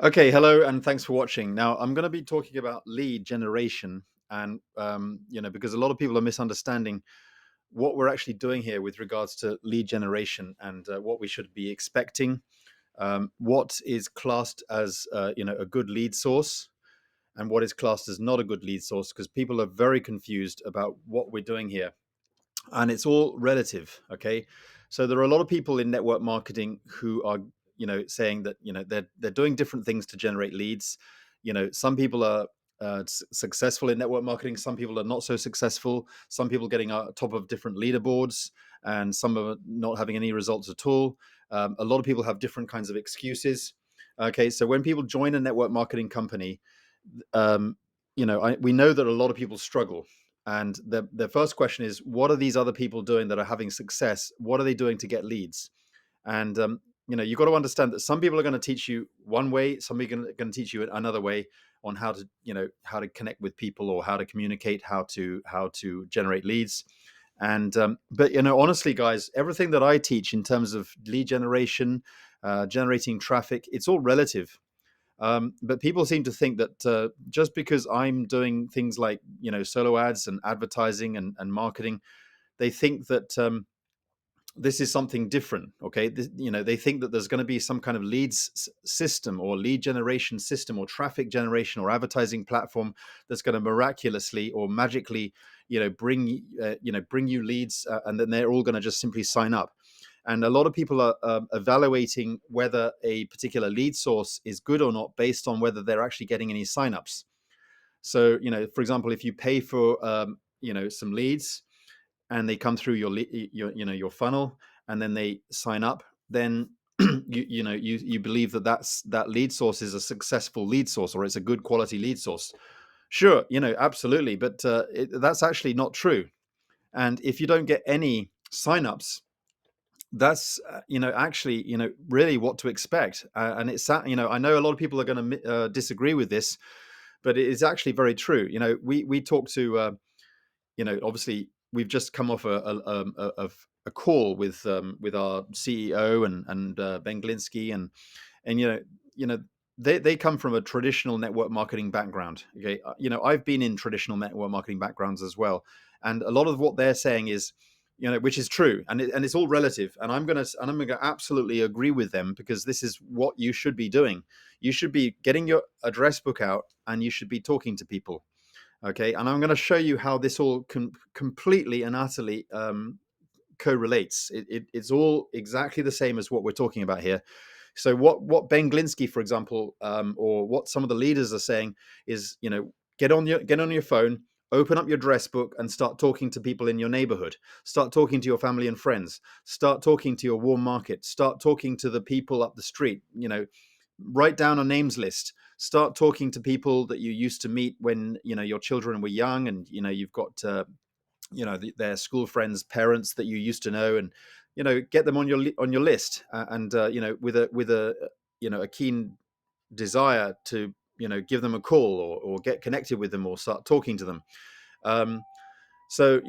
Okay, hello, and thanks for watching. Now, I'm going to be talking about lead generation, and because a lot of people are misunderstanding what we're actually doing here with regards to lead generation and what we should be expecting. What is classed as a good lead source, and what is classed as not a good lead source, because people are very confused about what we're doing here, and it's all relative. Okay, so there are a lot of people in network marketing who are saying that they're doing different things to generate leads. Some people are successful in network marketing, some people are not so successful, some people getting top of different leaderboards, and some are not having any results at all. A lot of people have different kinds of excuses. Okay, so when people join a network marketing company, um, we know that a lot of people struggle. And the first question is, what are these other people doing that are having success? What are they doing to get leads? And you've got to understand that some people are going to teach you one way, some people are going to teach you another way on how to connect with people, or how to communicate, how to generate leads. And but honestly, guys, everything that I teach in terms of lead generation, generating traffic, it's all relative. But people seem to think that just because I'm doing things like solo ads and advertising and marketing, they think that this is something different. Okay, they think that there's going to be some kind of system, or lead generation system, or traffic generation, or advertising platform that's going to miraculously or magically bring you leads, and then they're all going to just simply sign up. And a lot of people are evaluating whether a particular lead source is good or not based on whether they're actually getting any signups. So, for example, if you pay for some leads, and they come through your funnel, and then they sign up, then you believe that that lead source is a successful lead source, or it's a good quality lead source. Sure, absolutely, but that's actually not true. And if you don't get any signups, that's actually really what to expect. And it's I know a lot of people are going to disagree with this, but it is actually very true. We talk to obviously we've just come off a call with our CEO and Ben Glinsky, and they come from a traditional network marketing background. Okay, I've been in traditional network marketing backgrounds as well, and a lot of what they're saying is, which is true, and it's all relative. And I'm gonna absolutely agree with them, because this is what you should be doing. You should be getting your address book out, and you should be talking to people. Okay, and I'm going to show you how this all completely and utterly correlates. It's all exactly the same as what we're talking about here. So what Ben Glinsky, for example, or what some of the leaders are saying is, get on your phone, open up your address book, and start talking to people in your neighborhood. Start talking to your family and friends. Start talking to your warm market. Start talking to the people up the street. Write down a names list. Start talking to people that you used to meet when your children were young, and you've got their school friends, parents that you used to know, and get them on your list, and with a a keen desire to give them a call, or get connected with them, or start talking to them. um, so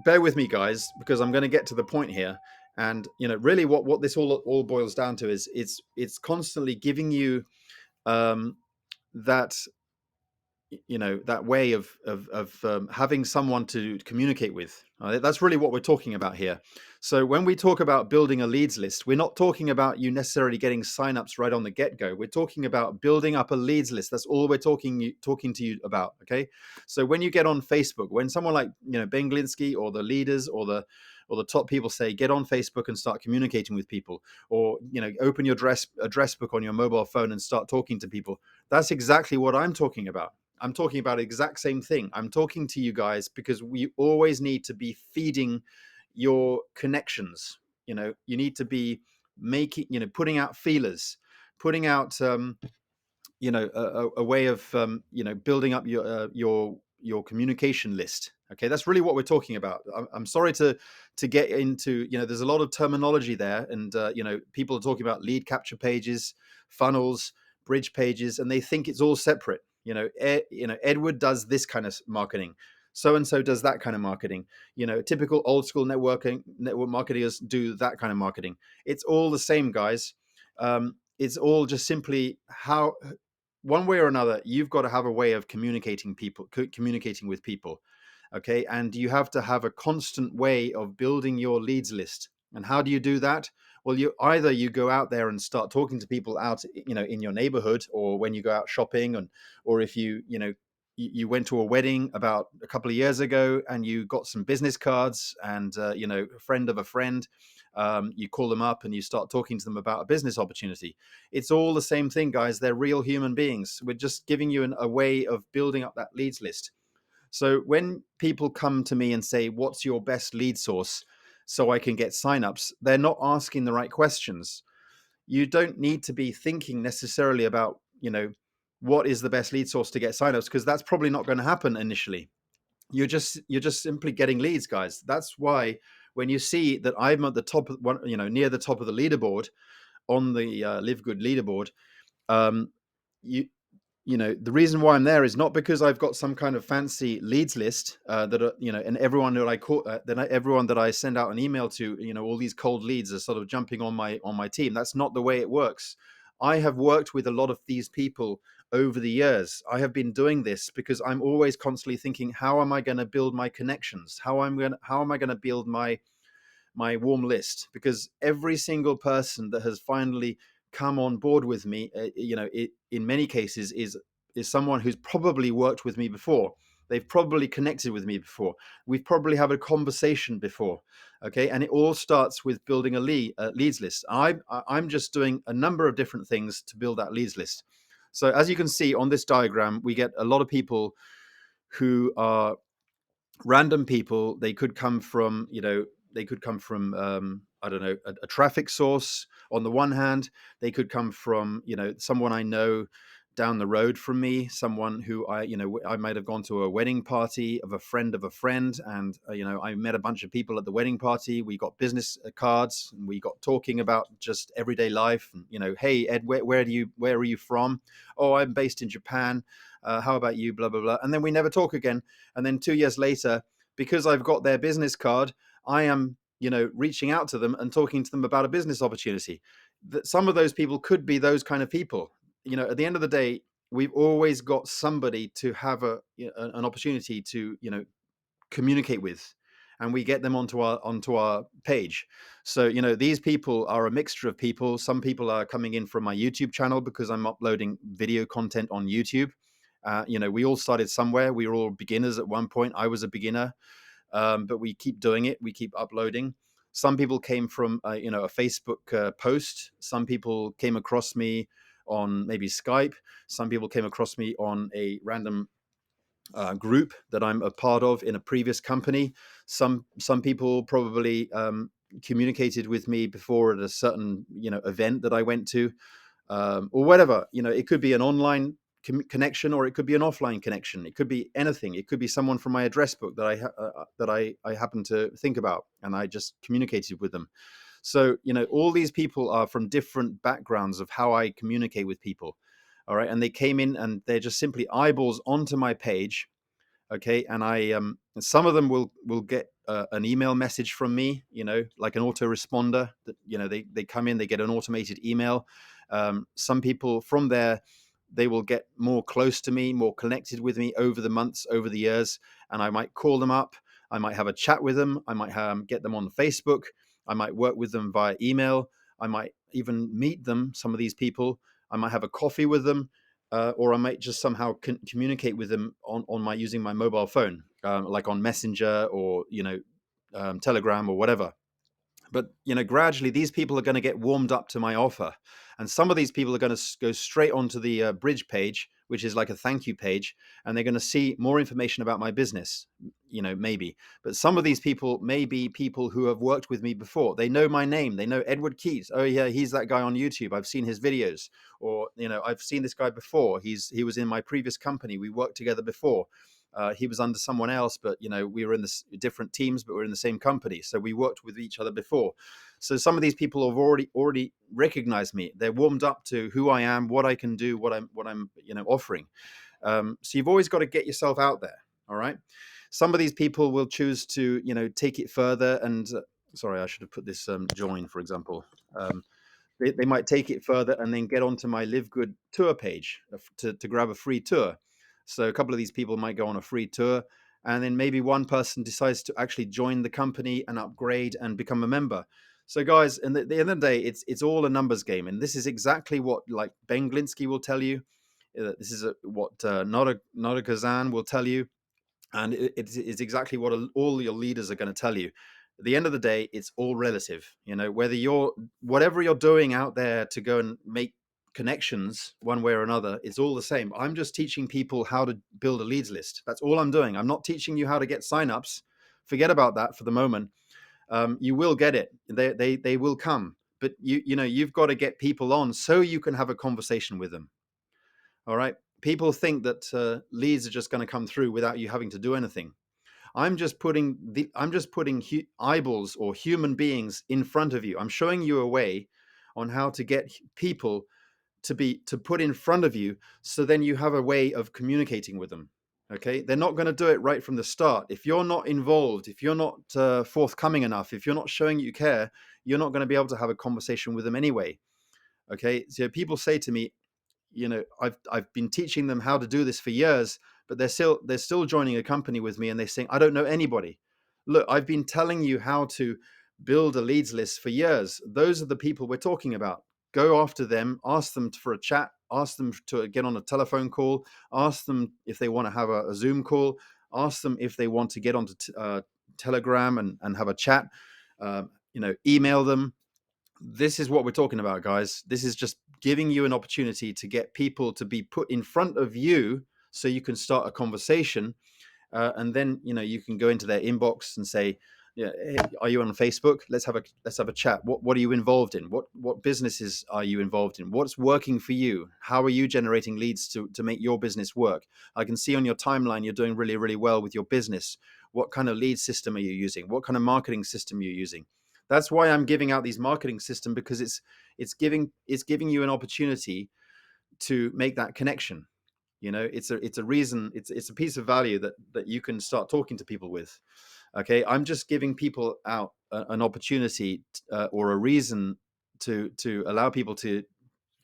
bear with me, guys, because I'm going to get to the point here. And really what this all boils down to is it's constantly giving you um, that that way of having someone to communicate with. That's really what we're talking about here. So when we talk about building a leads list, we're not talking about you necessarily getting signups right on the get-go. We're talking about building up a leads list. That's all we're talking to you about. Okay, so when you get on Facebook, when someone like Ben Glinsky, or the leaders, or the top people say, get on Facebook and start communicating with people, or open your address book on your mobile phone and start talking to people, that's exactly what I'm talking about. I'm talking about the exact same thing. I'm talking to you guys because we always need to be feeding your connections. You need to be making, putting out feelers, putting out, a way of, building up your communication list. Okay, that's really what we're talking about. I'm sorry to get into, there's a lot of terminology there, and people are talking about lead capture pages, funnels, bridge pages, and they think it's all separate. Edward does this kind of marketing, so and so does that kind of marketing. Typical old school network marketers do that kind of marketing. It's all the same, guys. it's all just simply how, one way or another, you've got to have a way of communicating with people. Okay. And you have to have a constant way of building your leads list. And how do you do that? Well, you go out there and start talking to people out, in your neighborhood, or when you go out shopping, and or if you went to a wedding about a couple of years ago and you got some business cards, and a friend of a friend, you call them up and you start talking to them about a business opportunity. It's all the same thing, guys. They're real human beings. We're just giving you a way of building up that leads list. So when people come to me and say, what's your best lead source so I can get signups, they're not asking the right questions. You don't need to be thinking necessarily about, what is the best lead source to get signups, because that's probably not going to happen initially. You're just simply getting leads, guys. That's why when you see that I'm at the top of one, near the top of the leaderboard, on the Live Good leaderboard, um, you the reason why I'm there is not because I've got some kind of fancy leads list that are, and everyone that I call, everyone that I send out an email to, all these cold leads are sort of jumping on my team. That's not the way it works. I have worked with a lot of these people over the years. I have been doing this because I'm always constantly thinking, how am I going to build my connections? How am I going to build my warm list? Because every single person that has finally come on board with me, in many cases is someone who's probably worked with me before. They've probably connected with me before. We've probably had a conversation before. Okay, and it all starts with building a leads list. I'm just doing a number of different things to build that leads list. So as you can see on this diagram, we get a lot of people who are random people. They could come from, I don't know, a traffic source on the one hand. They could come from, someone I know down the road from me, someone who I might have gone to a wedding party of a friend, and I met a bunch of people at the wedding party. We got business cards, and we got talking about just everyday life, and hey Ed, where are you from? Oh, I'm based in Japan. How about you? Blah blah blah. And then we never talk again. And then 2 years later, because I've got their business card, I am, reaching out to them and talking to them about a business opportunity. That some of those people could be those kind of people. At the end of the day, we've always got somebody to have an opportunity to, communicate with, and we get them onto our page. So these people are a mixture of people. Some people are coming in from my YouTube channel because I'm uploading video content on YouTube. We all started somewhere. We were all beginners at one point. I was a beginner, but we keep doing it. We keep uploading. Some people came from a Facebook post. Some people came across me on maybe Skype. Some people came across me on a random group that I'm a part of in a previous company. Some people probably communicated with me before at a certain event that I went to, or whatever. It could be an online connection, or it could be an offline connection. It could be anything. It could be someone from my address book that I happen to think about, and I just communicated with them. So all these people are from different backgrounds of how I communicate with people. All right, and they came in and they're just simply eyeballs onto my page. Okay, and some of them will get an email message from me, like an autoresponder that they come in, they get an automated email. Some people from there, they will get more close to me, more connected with me over the months, over the years, and I might call them up. I might have a chat with them. I might get them on Facebook. I might work with them via email. I might even meet them, some of these people. I might have a coffee with them, or I might just somehow communicate with them on my using my mobile phone, like on Messenger, or Telegram, or whatever. But gradually these people are going to get warmed up to my offer, and some of these people are going to go straight onto the bridge page, which is like a thank you page, and they're going to see more information about my business. Maybe. But some of these people may be people who have worked with me before. They know my name. They know Edward Keyte. Oh yeah, he's that guy on YouTube. I've seen his videos. Or I've seen this guy before. He was in my previous company. We worked together before. He was under someone else, but we were in different teams, but we're in the same company, so we worked with each other before. So some of these people have already recognized me. They're warmed up to who I am, what I can do, what I'm offering. So you've always got to get yourself out there. All right. Some of these people will choose to take it further. And sorry, I should have put this join, for example. They might take it further and then get onto my Live Good tour page to grab a free tour. So a couple of these people might go on a free tour, and then maybe one person decides to actually join the company and upgrade and become a member. So guys, in the end of the day, it's all a numbers game, and this is exactly what like Ben Glinsky will tell you. This is what Nora Kazan will tell you, and it's exactly what all your leaders are going to tell you. At the end of the day, it's all relative. Whether whatever you're doing out there to go and make connections one way or another, it's all the same. I'm just teaching people how to build a leads list. That's all I'm doing. I'm not teaching you how to get signups. Forget about that for the moment. You will get it. They will come, but you've got to get people on so you can have a conversation with them. All right. People think that leads are just going to come through without you having to do anything. I'm just putting eyeballs or human beings in front of you. I'm showing you a way on how to get people to put in front of you, so then you have a way of communicating with them. Okay, they're not going to do it right from the start. If you're not involved, if you're not forthcoming enough, if you're not showing you care, you're not going to be able to have a conversation with them anyway. Okay, so people say to me, I've been teaching them how to do this for years, but they're still joining a company with me, and they're saying, I don't know anybody. Look, I've been telling you how to build a leads list for years. Those are the people we're talking about. Go after them, ask them for a chat, ask them to get on a telephone call, ask them if they want to have a Zoom call, ask them if they want to get onto Telegram and have a chat. Email them. This is what we're talking about, guys. This is just giving you an opportunity to get people to be put in front of you so you can start a conversation. And then you can go into their inbox and say, yeah, hey, are you on Facebook? Let's have a chat. What are you involved in? What businesses are you involved in? What's working for you? How are you generating leads to make your business work? I can see on your timeline you're doing really, really well with your business. What kind of lead system are you using? What kind of marketing system are you using? That's why I'm giving out these marketing system, because it's giving you an opportunity to make that connection. It's a reason, it's a piece of value that you can start talking to people with. Okay, I'm just giving people out an opportunity or a reason to allow people to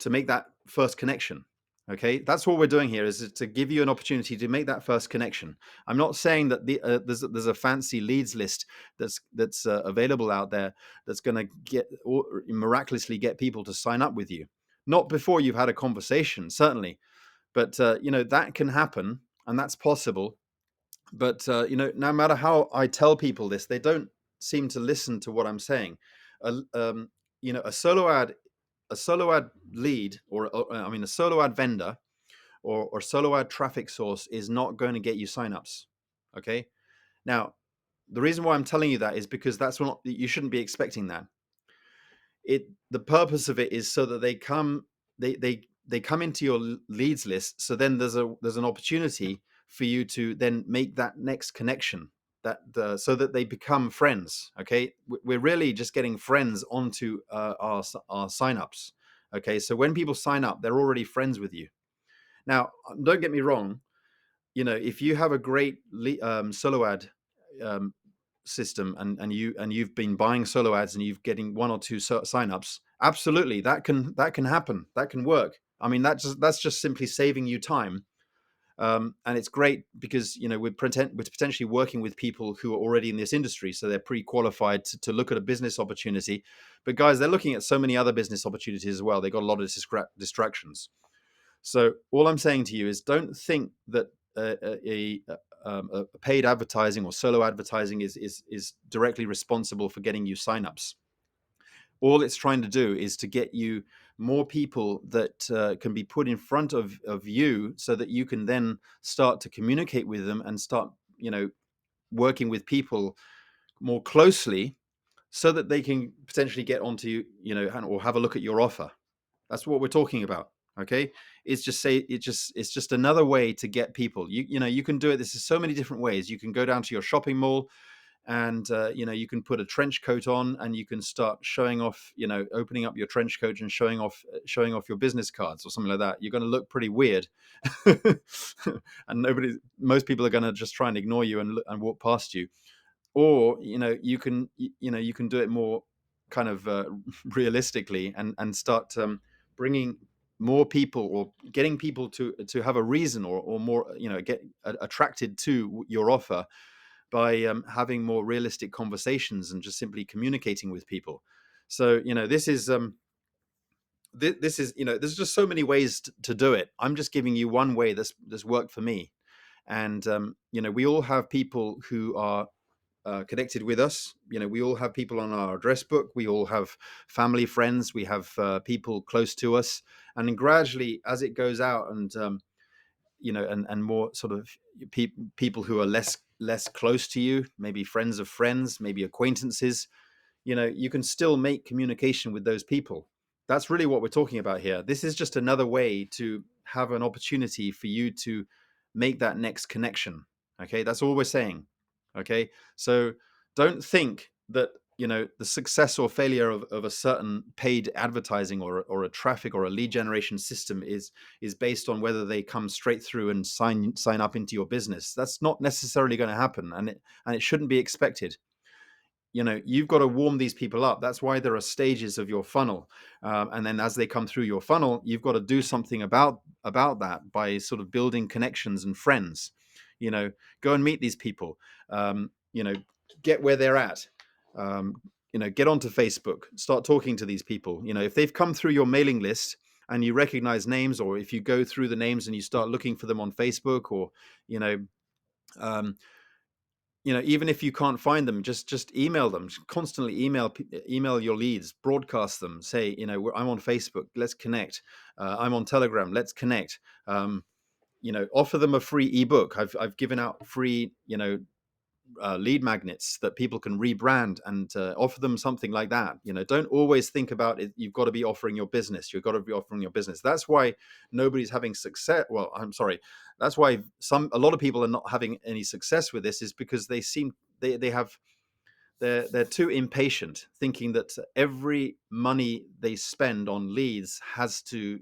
make that first connection. Okay, that's what we're doing here, is to give you an opportunity to make that first connection. I'm not saying that there's a fancy leads list that's available out there that's going to get or miraculously get people to sign up with you. Not before you've had a conversation, certainly, but that can happen, and that's possible. But no matter how I tell people this, they don't seem to listen to what I'm saying. A solo ad lead, or a solo ad vendor, or solo ad traffic source is not going to get you signups. Okay. Now, the reason why I'm telling you that is because that's what you shouldn't be expecting that. The purpose of it is so that they come into your leads list. So then there's an opportunity for you to then make that next connection, so that they become friends. Okay, we're really just getting friends onto our signups. Okay, so when people sign up, they're already friends with you. Now, don't get me wrong. If you have a great solo ad um, system, and you've been buying solo ads, and you've getting one or two signups, absolutely, that can happen. That can work. I mean, that's just simply saving you time. And it's great because we're potentially working with people who are already in this industry, so they're pre-qualified to look at a business opportunity. But guys, they're looking at so many other business opportunities as well. They got a lot of distractions. So all I'm saying to you is, don't think that a paid advertising or solo advertising is directly responsible for getting you signups. All it's trying to do is to get you more people that can be put in front of you, so that you can then start to communicate with them and start working with people more closely, so that they can potentially get onto or have a look at your offer. That's what we're talking about. Okay, it's just another way to get people. You can do it. This is so many different ways. You can go down to your shopping mall, and you can put a trench coat on, and you can start showing off. Opening up your trench coat and showing off your business cards or something like that. You're going to look pretty weird, and most people are going to just try and ignore you and walk past you. Or you can do it more kind of realistically, and start bringing more people, or getting people to have a reason, or more, get attracted to your offer by having more realistic conversations and just simply communicating with people. So this is, there's just so many ways to do it. I'm just giving you one way that's worked for me. And we all have people who are connected with us. We all have people on our address book. We all have family, friends. We have people close to us. And then gradually, as it goes out, and and more sort of people who are less close to you, maybe friends of friends, maybe acquaintances, you can still make communication with those people. That's really what we're talking about here. This is just another way to have an opportunity for you to make that next connection. Okay, that's all we're saying. Okay, so don't think that the success or failure of a certain paid advertising, or a traffic or a lead generation system is based on whether they come straight through and sign up into your business. That's not necessarily going to happen, and it shouldn't be expected. You've got to warm these people up. That's why there are stages of your funnel, and then as they come through your funnel, you've got to do something about that by sort of building connections and friends. Go and meet these people. Get where they're at. Get onto Facebook, start talking to these people. If they've come through your mailing list and you recognize names, or if you go through the names and you start looking for them on Facebook, or you know um, even if you can't find them, just email them. Constantly email your leads, broadcast them. Say, I'm on Facebook, let's connect. I'm on Telegram, let's connect. Offer them a free ebook. I've given out free lead magnets that people can rebrand, and offer them something like that. Don't always think about it. You've got to be offering your business. You've got to be offering your business. That's why nobody's having success. Well, I'm sorry. That's why a lot of people are not having any success with this, is because they're too impatient, thinking that every money they spend on leads has to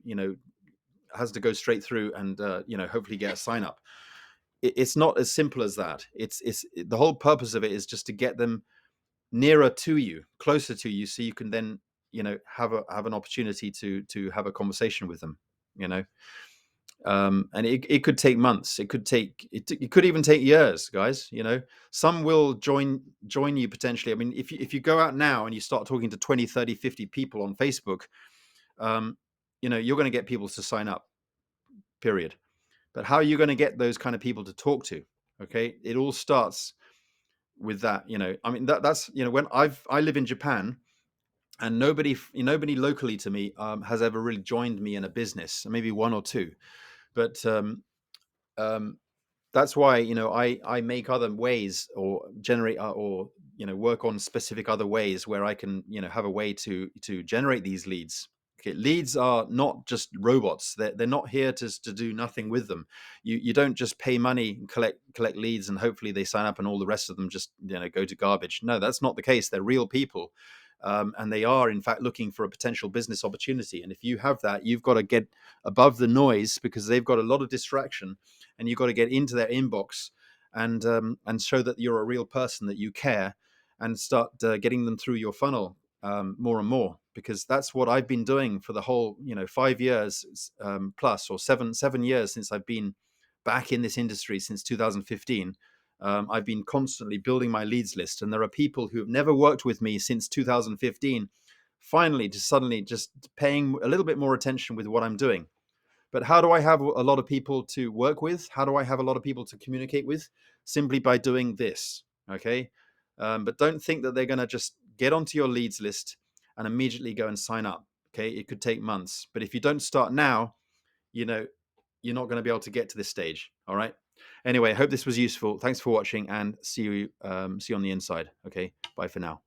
go straight through, and hopefully get a sign up. It's not as simple as that. It's the whole purpose of it is just to get them nearer to you, closer to you, so you can then have an opportunity to have a conversation with them. you know and it could take months. It could even take years, guys. Some will join you potentially. I mean, if you go out now and you start talking to 20, 30, 50 people on Facebook, um you're going to get people to sign up, period. But how are you going to get those kind of people to talk to? Okay, it all starts with that. I mean, that's when I live in Japan, and nobody locally to me has ever really joined me in a business. Maybe one or two, but um, that's why I make other ways, or generate or work on specific other ways where I can have a way to generate these leads. Okay, leads are not just robots. They're not here to do nothing with them. You don't just pay money and collect leads and hopefully they sign up and all the rest of them just go to garbage. No, that's not the case. They're real people. And they are in fact looking for a potential business opportunity. And if you have that, you've got to get above the noise, because they've got a lot of distraction, and you've got to get into their inbox and show that you're a real person, that you care, and start getting them through your funnel more and more. Because that's what I've been doing for the whole 5 years plus, or seven years since I've been back in this industry, since 2015. I've been constantly building my leads list, and there are people who have never worked with me since 2015 finally just suddenly just paying a little bit more attention with what I'm doing. But how do I have a lot of people to work with? How do I have a lot of people to communicate with? Simply by doing this. Okay. But don't think that they're going to just get onto your leads list and immediately go and sign up. Okay. It could take months. But if you don't start now, you know, you're not going to be able to get to this stage. All right. Anyway, I hope this was useful. Thanks for watching, and see you on the inside. Okay. Bye for now.